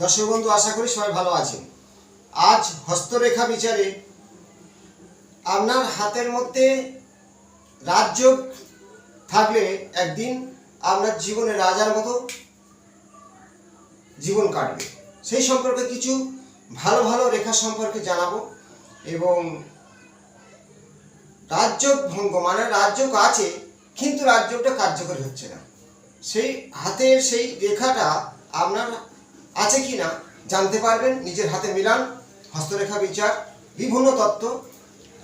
দর্শক বন্ধু, আশা করি সবাই ভালো আছেন। আজ হস্তরেখা বিচারে আপনার হাতের মধ্যে রাজযোগ থাকলে একদিন আপনার জীবনে রাজার মতো জীবন কাটবে। সেই সম্পর্কে কিছু ভালো ভালো রেখা সম্পর্কে জানাবো। এবং রাজযোগ ভঙ্গ মানে রাজযোগ আছে কিন্তু রাজযোগটা কার্যকরী হচ্ছে না, সেই হাতের সেই রেখাটা আপনার আছে কি না জানতে পারবেন। নিজের হাতে মিলান, হস্তরেখা বিচার, বিভিন্ন তত্ত্ব,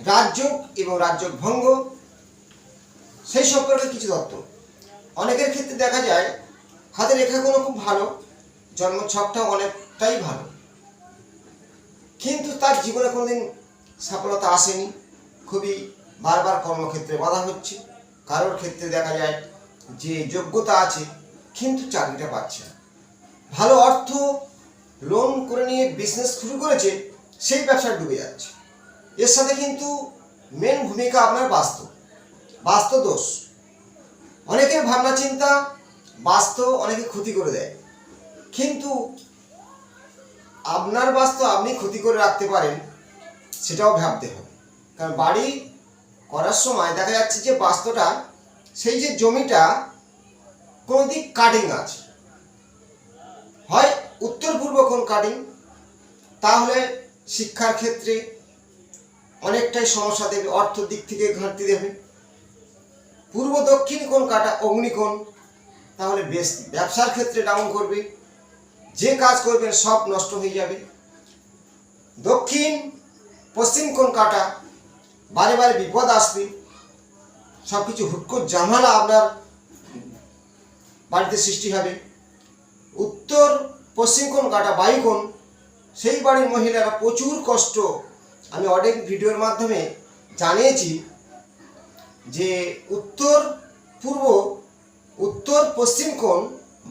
রাজযোগ এবং রাজযোগ ভঙ্গ, সেই সম্পর্কে কিছু তত্ত্ব। অনেকের ক্ষেত্রে দেখা যায় হাতের রেখাগুলো খুব ভালো, জন্মছকটা অনেকটাই ভালো, কিন্তু তার জীবনে কোনোদিন সফলতা আসেনি, খুবই বারবার কর্মক্ষেত্রে বাধা হচ্ছে। কারোর ক্ষেত্রে দেখা যায় যে যোগ্যতা আছে কিন্তু চাকরিটা পাচ্ছে না, ভালো অর্থ লোন করে নিয়ে বিজনেস শুরু করেছে, সেই ব্যবসায় ডুবে যাচ্ছে। এর সাথে কিন্তু মেন ভূমিকা আপনার বাস্তু দোষ। অনেকের ভাবনা চিন্তা বাস্তু অনেকে ক্ষতি করে দেয়, কিন্তু আপনার বাস্তু আপনি ক্ষতি করে রাখতে পারেন, সেটাও ভাবতে হবে। কারণ বাড়ি করার সময় দেখা যাচ্ছে যে বাস্তুটা, সেই যে জমিটা কোনো দিক কাটিং আছে, হয় উত্তর পূর্ব কোণ কাটিং, তাহলে শিক্ষার ক্ষেত্রে অনেকটাই সমস্যা দেবে, অর্থ দিক থেকে ঘাটতি দেবে। পূর্ব দক্ষিণ কোণ কাটা অগ্নিকোণ, তাহলে বেশ ব্যবসার ক্ষেত্রে ডাউন করবে, যে কাজ করবেন সব নষ্ট হয়ে যাবে। দক্ষিণ পশ্চিম কোণ কাটা, বারে বারে বিপদ আসবে, সব কিছু হুটকো ঝামেলা আপনার বাড়িতে সৃষ্টি হবে। উত্তর পশ্চিম কোণ কাটা বায়ুকোণ, সেই বাড়ির মহিলারা প্রচুর কষ্ট, আমি অনেক ভিডিওর মাধ্যমে জানিয়েছি যে উত্তর পশ্চিম কোণ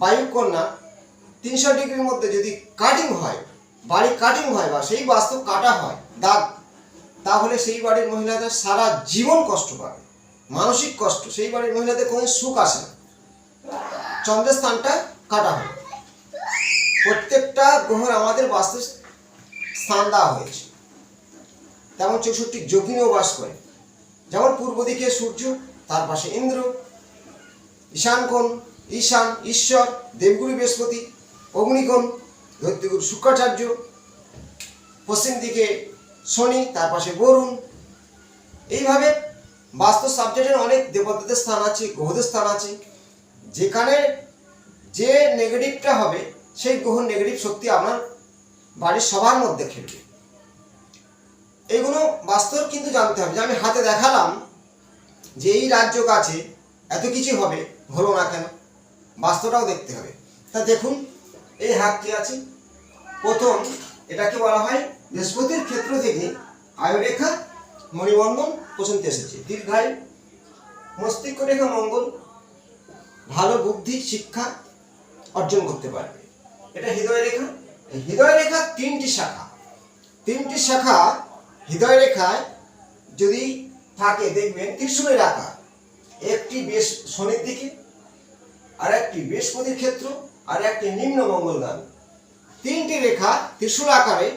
বায়ুকন্যা 300 ডিগ্রির মধ্যে যদি কাটিং হয়, বাড়ি কাটিং হয় বা সেই বাস্তু কাটা হয় দাগ, তাহলে সেই বাড়ির মহিলাদের সারা জীবন কষ্ট পাবে, মানসিক কষ্ট। সেই বাড়ির মহিলাদের কোনো সুখ আসে না। চন্দ্রের স্থানটা কাটা হয়, প্রত্যেকটা গ্রহের আমাদের বাস্তু স্থান দেওয়া হয়েছে, তেমন 64 যোগিনীও বাস করে। যেমন পূর্ব দিকে সূর্য, তার পাশে ইন্দ্র, ঈশান কোণ ঈশান ঈশ্বর, দেবগুরু বৃহস্পতি, অগ্নিকোণ দৈত্যগুরু শুক্রাচার্য, পশ্চিম দিকে শনি, তার পাশে বরুণ। এইভাবে বাস্তু সাবজেক্টের অনেক দেবতাদের স্থান আছে, গ্রহদের স্থান আছে, যেখানে যে নেগেটিভটা হবে সেই গ্রহ নেগেটিভ শক্তি আপনার বাড়ির সবার মধ্যে খেলবে। এইগুলো বাস্তব কিন্তু জানতে হবে। যে আমি হাতে দেখালাম যে এই রাজযোগ আছে, এত কিছু হবে, হলো না কেন, বাস্তবটাও দেখতে হবে। তা দেখুন, এই হাতটি আছে, প্রথম এটাকে বলা হয় বৃহস্পতির ক্ষেত্র থেকে আয়ুরেখা মণিবন্ধন পর্যন্ত এসেছে। দীর্ঘায়ু, মস্তিষ্ক রেখা মঙ্গল, ভালো বুদ্ধি শিক্ষা অর্জন করতে পারবে। এটা হৃদয় রেখা। হৃদয় রেখা তিনটি শাখা হৃদয় রেখায় যদি থাকে দেখবেন ত্রিশূলের আকার, একটি শনির দিকে, আর একটি বৃহস্পতির ক্ষেত্র, আর একটি নিম্ন মঙ্গলগামী। তিনটি রেখা ত্রিশূল আকারে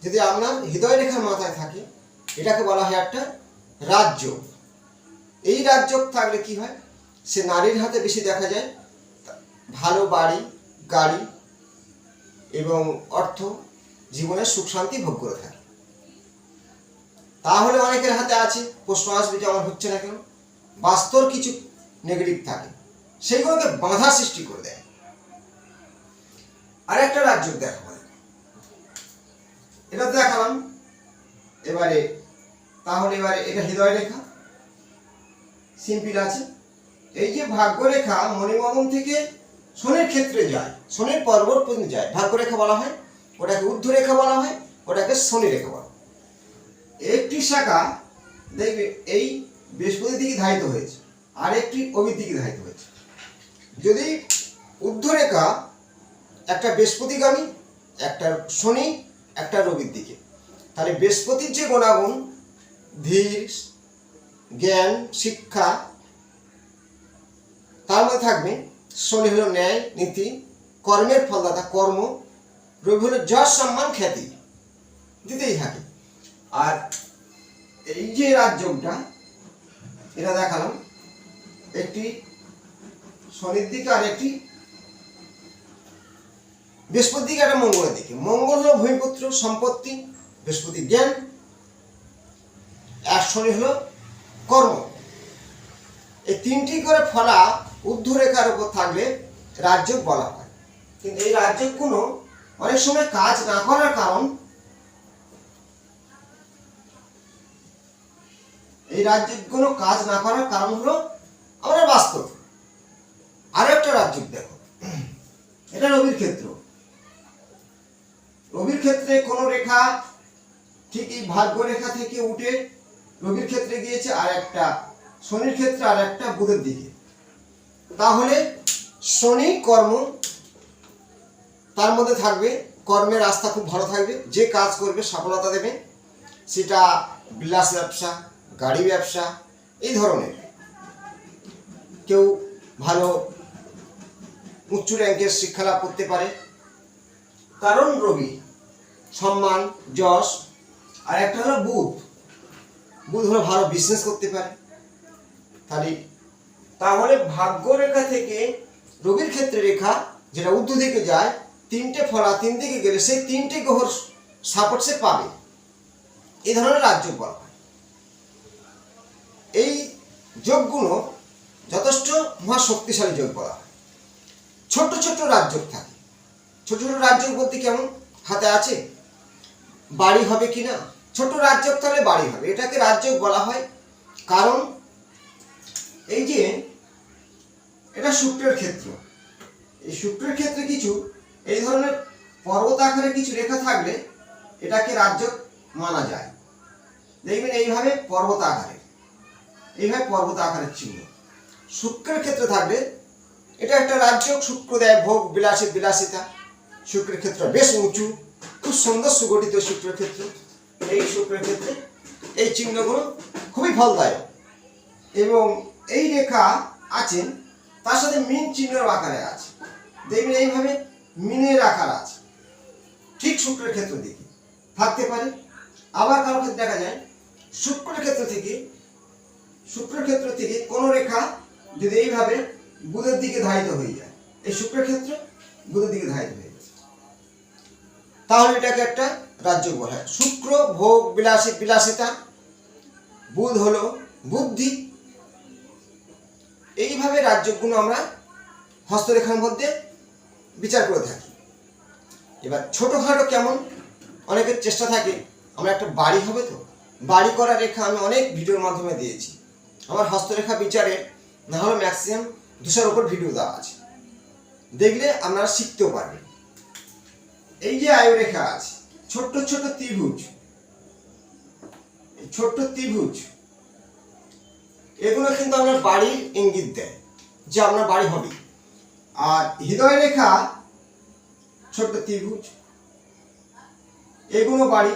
যদি আপনার হৃদয় রেখার মাথায় থাকে, এটাকে বলা হয় একটা রাজযোগ। এই রাজযোগ থাকলে কি হয়, সে নারীর হাতে বেশি দেখা যায় ভালো বাড়ি গাড়ি এবং অর্থ, জীবনের সুখ শান্তি ভোগ করে থাকে। তাহলে অনেকের হাতে আছে, প্রশ্ন আসবে যে আমার হচ্ছে না কেন, বাস্তর কিছু নেগেটিভ থাকে, সেইগুলোকে বাধা সৃষ্টি করে দেয়। আর একটা রাজযোগ দেখাবো, এটা দেখালাম। এবারে এটা হৃদয় রেখা, সিম্পল আছে। এই যে ভাগ্য রেখা মণিবন্ধন থেকে শনির ক্ষেত্রে যায়, শনির পর্বত পর্যন্ত যায়, ভাগ্য রেখা বলা হয়, ওটাকে ঊর্ধ্ব রেখা বলা হয়, ওটাকে শনি রেখা বলা হয়। একটি শাখা দেখবে এই বৃহস্পতির দিকে ধাবিত হয়েছে, আর একটি অভির দিকে ধাবিত হয়েছে। যদি ঊর্ধ্ব রেখা একটা বৃহস্পতিগামী, একটা শনি, একটা রবির দিকে, তাহলে বৃহস্পতির যে গুণাগুণ ধীর, জ্ঞান, শিক্ষা, তার মধ্যে থাকবে। শনি হলো ন্যায় নীতি, কর্মের ফলদাতা, কর্ম, রবি হলো যশ সম্মান খ্যাতি দিতেই থাকে। আর এই যে রাজযোগটা এটা দেখালাম, একটি শনির দিকে আর একটি বৃহস্পতির দিকে, একটা মঙ্গলের দিকে। মঙ্গল হলো ভূমিপুত্র সম্পত্তি, বৃহস্পতি জ্ঞান, আর শনি হলো কর্ম। এই তিনটি করে ফলা ঊর্ধ্বরেখার উপর থাকলে রাজযোগ বলা হয়। কিন্তু এই রাজযোগগুলো অনেক সময় কাজ না করার কারণ, এই রাজযোগগুলো কাজ না করার কারণ হলো আমরা বাস্তব। আরো একটা রাজযোগ দেখো, এটা রবির ক্ষেত্র। রবির ক্ষেত্রে কোন রেখা ঠিকই ভাগ্য রেখা থেকে উঠে রবির ক্ষেত্রে গিয়েছে, আর একটা শনির ক্ষেত্রে, আর একটা বুধের দিকে। তাহলে শনি কর্ম, তার মধ্যে থাকবে কর্মের রাস্তা খুব ভালো থাকবে, যে কাজ করবে সফলতা দেবে, সেটা বিলাস ব্যবসা, গাড়ি ব্যবসা, এই ধরনের। কেউ ভালো উচ্চ র্যাঙ্কের শিক্ষা লাভ করতে পারে, কারণ রবি সম্মান যশ। আর একটা হলো বুধ, বুধ হলো ভালো বিজনেস করতে পারে। তাহলে ভাগ্য রেখা থেকে রবির ক্ষেত্রে রেখা যেটা ঊর্ধ্ব দিকে যায়, তিনটে ফলা তিন দিকে গেলে সেই তিনটে গ্রহর সাপোর্ট সে পাবে। এই ধরনের রাজযোগ বলা হয়। এই যোগগুলো যথেষ্ট মহা শক্তিশালী যোগ বলা হয়। ছোট ছোট রাজযোগ থাকে। ছোট ছোট রাজযোগ বলতে কেমন, হাতে আছে বাড়ি হবে কিনা, ছোট রাজযোগ তাহলে বাড়ি হবে, এটাকে রাজযোগ বলা হয়। কারণ এই যে এটা শুক্রের ক্ষেত্র, এই শুক্রের ক্ষেত্রে কিছু এই ধরনের পর্বত আকারে কিছু রেখা থাকলে এটাকে রাজযোগ মানা যায়। দেখবেন এইভাবে পর্বত আকারে, এইভাবে পর্বত আকারের চিহ্ন শুক্রের ক্ষেত্রে থাকলে এটা একটা রাজযোগ। শুক্র দেয় ভোগ, বিলাসী, বিলাসিতা। শুক্রের ক্ষেত্র বেশ উঁচু, খুব সুন্দর সুগঠিত শুক্রের ক্ষেত্র। এই শুক্রের ক্ষেত্রে এই চিহ্নগুলো খুবই ফলদায়ক। এবং এই রেখা আছে তার সাথে মিন চিহ্নের আকারে আছে, দেখবেন এইভাবে মিনের আকার আছে, ঠিক শুক্রের ক্ষেত্র দিকে থাকতে পারে। আবার কারো ক্ষেত্রে দেখা যায় শুক্রের ক্ষেত্র থেকে কোনো রেখা যদি এইভাবে বুধের দিকে ধারিত হয়ে যায়, এই শুক্রের ক্ষেত্র বুধের দিকে ধারিত হয়ে যায়, তাহলে এটাকে একটা রাজযোগ বলা হয়। শুক্র ভোগ, বিলাসী, বিলাসিতা, বুধ হলো বুদ্ধি। এইভাবে রাজযোগগুলো আমরা হস্তরেখার মধ্যে বিচার করে থাকি। এবার ছোটখাটো কেমন, অনেকের চেষ্টা থাকে আমরা একটা বাড়ি হবে, তো বাড়ি করা রেখা আমি অনেক ভিডিওর মাধ্যমে দিয়েছি। আমার হস্তরেখা বিচারের না হলে ম্যাক্সিমাম 200-র উপর ভিডিও দেওয়া আছে, দেখলে আপনারা শিখতেও পারবেন। এই যে আয়ুরেখা আছে, ছোট্ট ছোট ত্রিভুজ, ছোট্ট ত্রিভুজ, এগুলো কিন্তু আপনার বাড়ির ইঙ্গিত দেয় যে আপনার বাড়ি হবে। আর হৃদয় রেখা ছোট্ট ত্রিভুজ, এগুলো বাড়ি।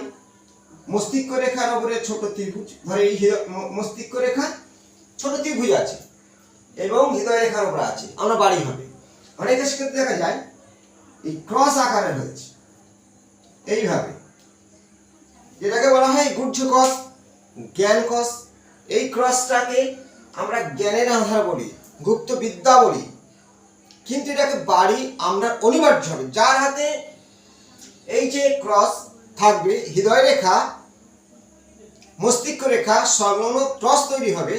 মস্তিষ্ক রেখার উপরে ছোট ত্রিভুজ, ধরে এই মস্তিষ্ক রেখা ছোট ত্রিভুজ আছে এবং হৃদয় রেখার উপরে আছে, আমরা বাড়ি হবে। অনেকের ক্ষেত্রে দেখা যায় এই ক্রস আকারে হয়েছে এইভাবে, যেটাকে বলা হয় গুহ্য কস, জ্ঞান কস। এই ক্রসটাকে আমরা জ্ঞানের আধার বলি, গুপ্ত বিদ্যা বলি, কিন্তু এটাকে বাড়ি আমরা অনিবার্য হবে। যার হাতে এই যে ক্রস থাকবে, হৃদয় রেখা মস্তিষ্ক রেখা সংলগ্ন ক্রস তৈরি হবে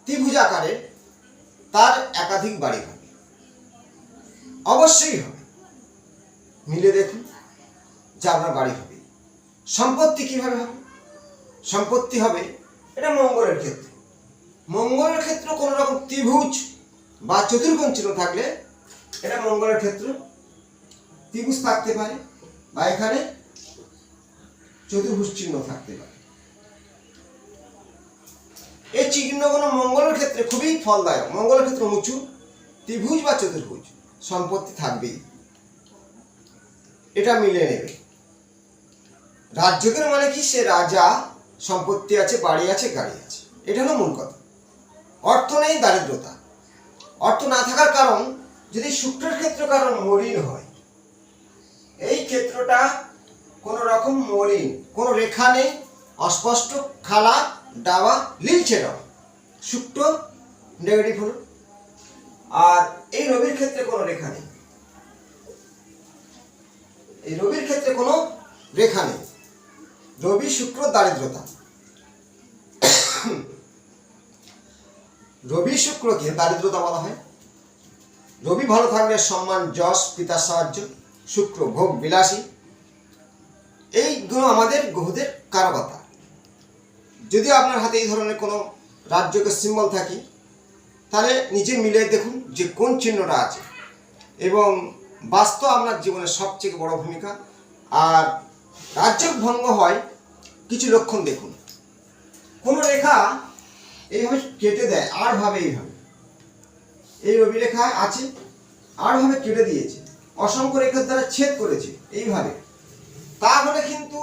ত্রিভুজ আকারে, তার একাধিক বাড়ি হবে, অবশ্যই হবে। মিলে দেখুন যে আপনার বাড়ি হবে। সম্পত্তি কিভাবে হবে, সম্পত্তি হবে এটা মঙ্গলের ক্ষেত্র। মঙ্গলের ক্ষেত্র কোন রকম ত্রিভুজ বা চতুর্কোণ চিহ্ন থাকলে এটা মঙ্গলের ক্ষেত্র। ত্রিভুজ থাকতে পারে বা এখানে চতুর্ভুজ চিহ্ন থাকতে পারে। এই চিহ্নগুলো মঙ্গলের ক্ষেত্রে খুবই ফলদায়ক। মঙ্গলের ক্ষেত্রে উঁচু, ত্রিভুজ বা চতুর্ভুজ, সম্পত্তি থাকবেই, এটা মিলে নেবে। রাজযোগের মানে কি, সে রাজা, সম্পত্তি আছে, বাড়ি আছে, গাড়ি আছে, এটা হলো মূল কথা। অর্থ নেই, দারিদ্রতা। অর্থ না থাকার কারণ যদি শুক্রের ক্ষেত্র কারণ মলিন হয়, এই ক্ষেত্রটা চিহ্নটা কোনো রকম মলিন, কোনো রেখা নেই, অস্পষ্ট, খালা, ডাবা, নীলচে রং, শুক্র নেগেটিভ হলো। আর এই রবির ক্ষেত্রে কোনো রেখা নেই, এই রবির ক্ষেত্রে কোনো রেখা নেই। রবি শুক্র দারিদ্রতা। রবি শুক্রকে দারিদ্রতা বলা হয়। রবি ভালো থাকলে সম্মান, যশ, পিতার সাহায্য। শুক্র ভোগ বিলাসী। এইগুলো আমাদের গ্রহদের কারকতা। যদি আপনার হাতে এই ধরনের কোনো রাজযোগের সিম্বল থাকে তাহলে নিজে মিলে দেখুন যে কোন চিহ্নটা আছে, এবং বাস্তু আপনার জীবনের সবচেয়ে বড় ভূমিকা। আর রাজযোগ ভঙ্গ হয় কিছু লক্ষণ দেখুন। কোনো রেখা এইভাবে কেটে দেয় আড়ভাবে, এইভাবে এই রবি রেখা আছে আড়ভাবে কেটে দিয়েছে, অসংখ্য রেখার দ্বারা ছেদ করেছে এইভাবে, তাহলে কিন্তু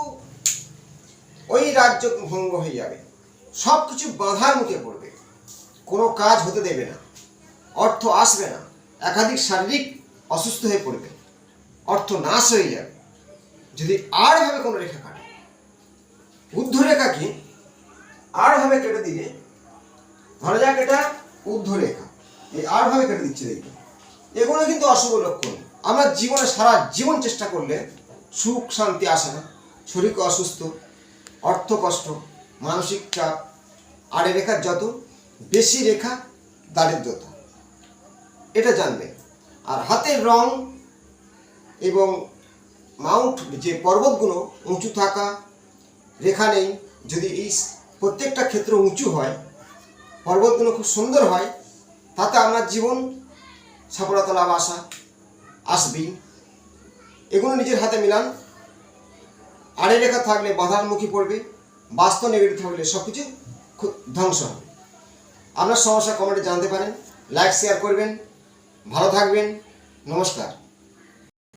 ওই রাজ্য ভঙ্গ হয়ে যাবে, সব কিছু বাধার মুখে পড়বে, কোনো কাজ হতে দেবে না, অর্থ আসবে না, একাধিক শারীরিক অসুস্থ হয়ে পড়বে, অর্থ নাশ হয়ে যাবে যদি আড়ভাবে কোনো রেখা কাটে। ঊর্ধ্ব রেখা কি আড়ভাবে কেটে দিলে, ধরা যাক এটা ঊর্ধ্ব রেখা, এই আড়ভাবে কেটে দিচ্ছে দেখবেন, এগুলো কিন্তু অশুভ লক্ষণ। আমরা জীবনে সারা জীবন চেষ্টা করলে সুখ শান্তি আসে না, শরীর অসুস্থ, অর্থ কষ্ট, মানসিক চাপ। আর এই রেখার যত বেশি রেখা দারিদ্রতা, এটা জানবে। আর হাতের রং এবং মাউন্ট যে পর্বতগুলো উঁচু থাকা, রেখা নেই, যদি এই প্রত্যেকটা ক্ষেত্র উঁচু হয়, পর্বতগুলো খুব সুন্দর হয়, তাতে আপনার জীবন সফলতা লাভ আসবেই। এগুলো নিজের হাতে মিলান। আড়ে রেখা থাকলে বাধার মুখে পড়বে, বাস্তব নেগেটিভ থাকলে সব কিছু ধ্বংস হবে। আপনার সমস্যা কমেন্টে জানতে পারেন, লাইক শেয়ার করবেন, ভালো থাকবেন, নমস্কার।